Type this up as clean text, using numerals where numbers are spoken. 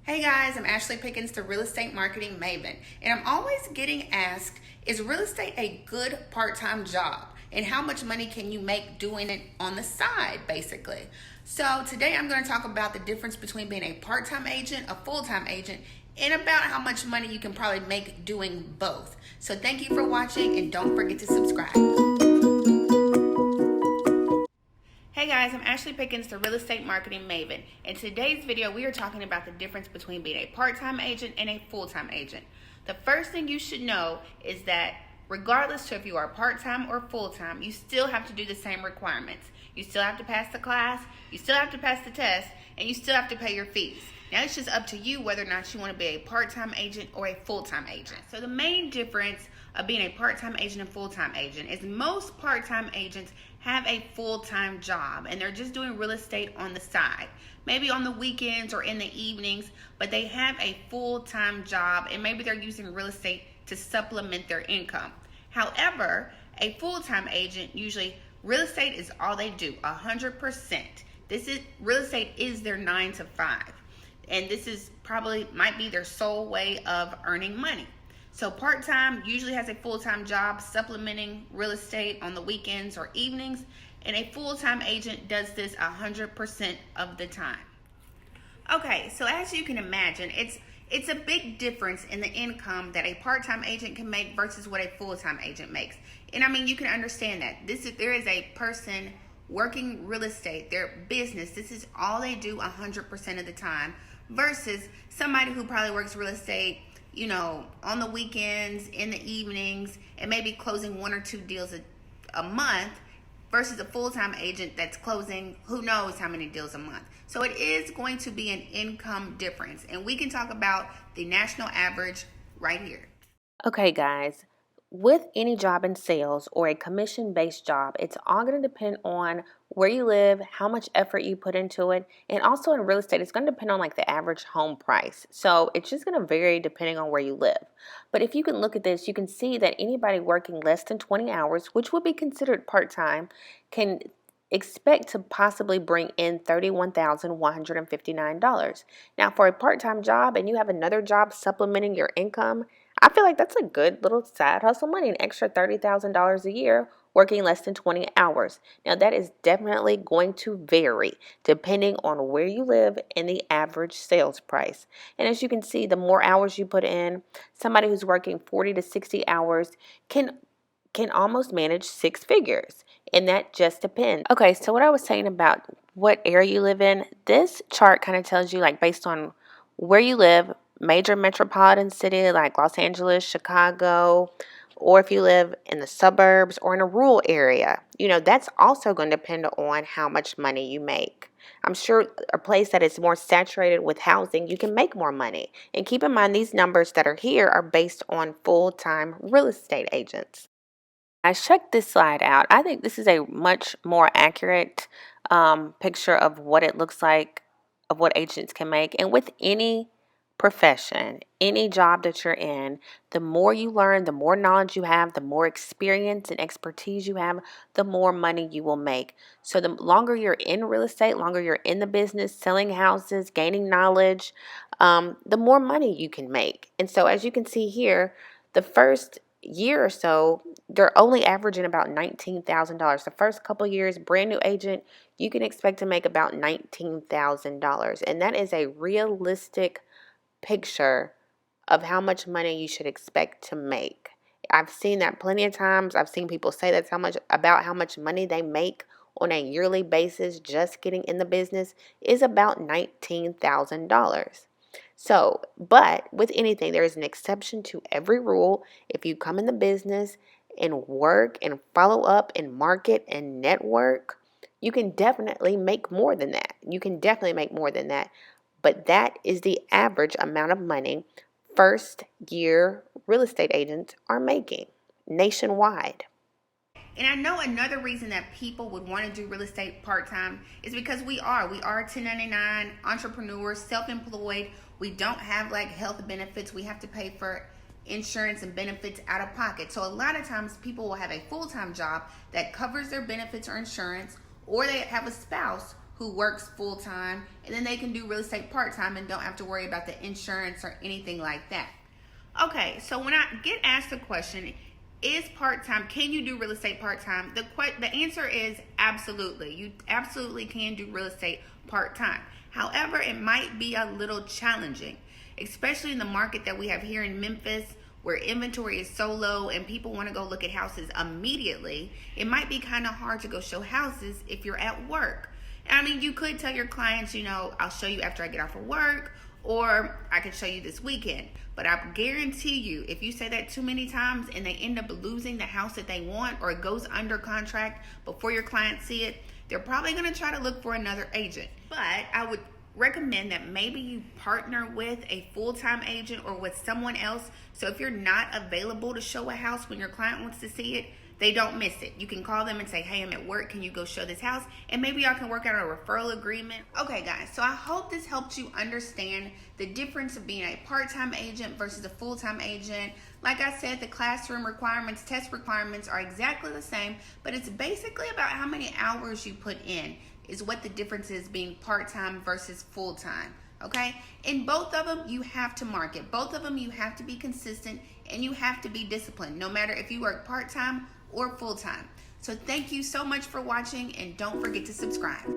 Hey guys, I'm Ashley Pickens, the real estate marketing maven, and I'm always getting asked, is real estate a good part-time job? And how much money can you make doing it on the side, basically? So today I'm going to talk about the difference between being a part-time agent, a full-time agent, and about how much money you can probably make doing both. So thank you for watching, and don't forget to subscribe. Hey guys, I'm Ashley Pickens, the real estate marketing maven. In today's video, we are talking about the difference between being a part-time agent and a full-time agent. The first thing you should know is that regardless of if you are part-time or full-time, you still have to do the same requirements. You still have to pass the class, you still have to pass the test, and you still have to pay your fees. Now it's just up to you whether or not you want to be a part-time agent or a full-time agent. So the main difference of being a part-time agent and full-time agent is most part-time agents have a full-time job and they're just doing real estate on the side, maybe on the weekends or in the evenings, but they have a full-time job and maybe they're using real estate to supplement their income. However, a full-time agent, usually real estate is all they do, 100%. Real estate is their 9 to 5. And this is probably might be their sole way of earning money. So part-time usually has a full-time job supplementing real estate on the weekends or evenings, and a full-time agent does this 100% of the time. Okay, so as you can imagine, it's a big difference in the income that a part-time agent can make versus what a full-time agent makes. And I mean, you can understand that. There is a person working real estate, their business, this is all they do 100% of the time, versus somebody who probably works real estate, on the weekends, in the evenings, and maybe closing 1 or 2 deals a month, versus a full-time agent that's closing who knows how many deals a month. So it is going to be an income difference, and we can talk about the national average right here. Okay, guys, with any job in sales or a commission-based job, it's all going to depend on where you live, how much effort you put into it, and also in real estate, it's going to depend on like the average home price. So it's just going to vary depending on where you live. But if you can look at this, you can see that anybody working less than 20 hours, which would be considered part-time, can expect to possibly bring in $31,159. Now, for a part-time job and you have another job supplementing your income, I feel like that's a good little side hustle money, an extra $30,000 a year working less than 20 hours. Now, that is definitely going to vary depending on where you live and the average sales price. And as you can see, the more hours you put in, somebody who's working 40 to 60 hours can almost manage 6 figures, and that just depends. Okay, so what I was saying about what area you live in, this chart kind of tells you, like, based on where you live, major metropolitan city like Los Angeles, Chicago, or if you live in the suburbs or in a rural area, that's also going to depend on how much money you make. I'm sure a place that is more saturated with housing, you can make more money. And keep in mind, these numbers that are here are based on full-time real estate agents. I checked this slide out. I think this is a much more accurate picture of what it looks like, of what agents can make. And with any profession, any job that you're in, the more you learn, the more knowledge you have, the more experience and expertise you have, the more money you will make. So the longer you're in real estate, longer you're in the business, selling houses, gaining knowledge, the more money you can make. And so as you can see here, the first year or so, they're only averaging about $19,000. The first couple years, brand new agent, you can expect to make about $19,000. And that is a realistic picture of how much money you should expect to make. I've seen that plenty of times. I've seen people say that's how much money they make on a yearly basis just getting in the business is about $19,000. So, but with anything, there is an exception to every rule. If you come in the business and work and follow up and market and network, you can definitely make more than that. But that is the average amount of money first year real estate agents are making nationwide. And I know another reason that people would want to do real estate part-time is because we are 1099 entrepreneurs, self-employed. We don't have like health benefits. We have to pay for insurance and benefits out of pocket. So a lot of times people will have a full-time job that covers their benefits or insurance, or they have a spouse who works full-time, and then they can do real estate part-time and don't have to worry about the insurance or anything like that. Okay, so when I get asked the question, is part-time, can you do real estate part-time? The answer is absolutely. You absolutely can do real estate part-time. However, it might be a little challenging, especially in the market that we have here in Memphis, where inventory is so low and people want to go look at houses immediately. It might be kind of hard to go show houses if you're at work. I mean, you could tell your clients, I'll show you after I get off of work, or I can show you this weekend. But I guarantee you, if you say that too many times and they end up losing the house that they want, or it goes under contract before your clients see it, they're probably going to try to look for another agent. But I would recommend that maybe you partner with a full-time agent or with someone else. So if you're not available to show a house when your client wants to see it, they don't miss it. You can call them and say, hey, I'm at work. Can you go show this house? And maybe y'all can work out a referral agreement. Okay, guys, so I hope this helped you understand the difference of being a part-time agent versus a full-time agent. Like I said, the classroom requirements, test requirements are exactly the same, but it's basically about how many hours you put in is what the difference is being part-time versus full-time. Okay, in both of them you have to market. Both of them you have to be consistent and you have to be disciplined, no matter if you work part-time or full-time. So thank you so much for watching, and don't forget to subscribe.